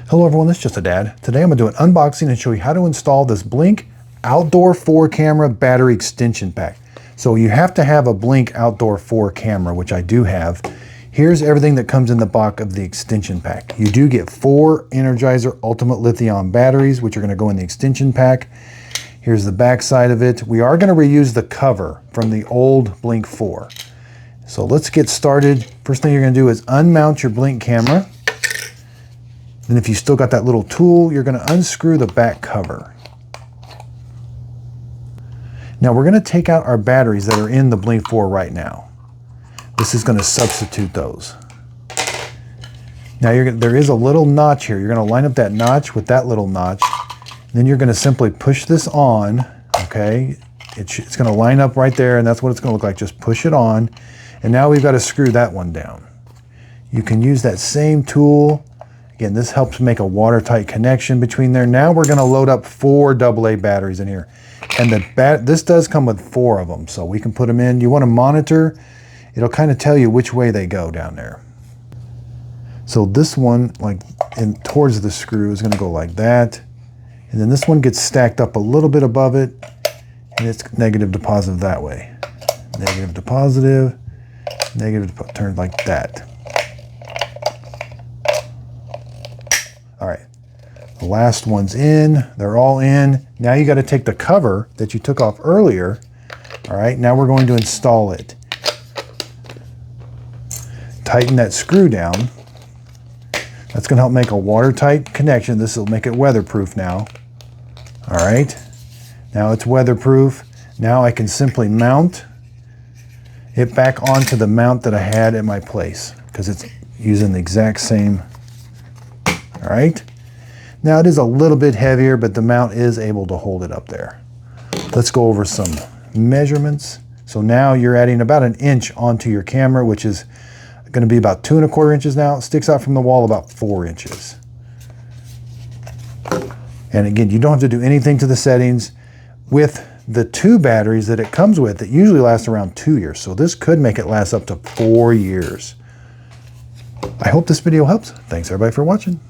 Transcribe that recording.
Hello everyone, this is Just a Dad. Today I'm going to do an unboxing and show you how to install this Blink Outdoor 4 camera battery extension pack. So you have to have a Blink Outdoor 4 camera, which I do have. Here's everything that comes in the box of the extension pack. You do get 4 Energizer Ultimate Lithium batteries, which are going to go in the extension pack. Here's the back side of it. We are going to reuse the cover from the old Blink 4. So let's get started. First thing you're going to do is unmount your Blink camera. Then if you still got that little tool, you're going to unscrew the back cover. Now we're going to take out our batteries that are in the Blink 4 right now. This is going to substitute those. Now there is a little notch here. You're going to line up that notch with that little notch. Then you're going to simply push this on, okay? It's going to line up right there, and that's what it's going to look like. Just push it on. And now we've got to screw that one down. You can use that same tool. Again, this helps make a watertight connection between there. Now we're going to load up 4 AA batteries in here. And this does come with 4 of them, so we can put them in. You want to monitor. It'll kind of tell you which way they go down there. So this one, like towards the screw, is going to go like that. And then this one gets stacked up a little bit above it, and it's negative to positive that way. Negative to positive, negative to turn like that. All right, the last one's in. They're all in. Now you got to take the cover that you took off earlier. All right, now we're going to install it. Tighten that screw down. That's going to help make a watertight connection. This will make it weatherproof now. All right, now it's weatherproof. Now I can simply mount it back onto the mount that I had at my place because it's using the exact same. All right, now it is a little bit heavier, but the mount is able to hold it up there. Let's go over some measurements. So now you're adding about 1 inch onto your camera, which is going to be about 2 1/4 inches now. It sticks out from the wall about 4 inches. And again, you don't have to do anything to the settings. With the 2 batteries that it comes with, it usually lasts around 2 years. So this could make it last up to 4 years. I hope this video helps. Thanks everybody for watching.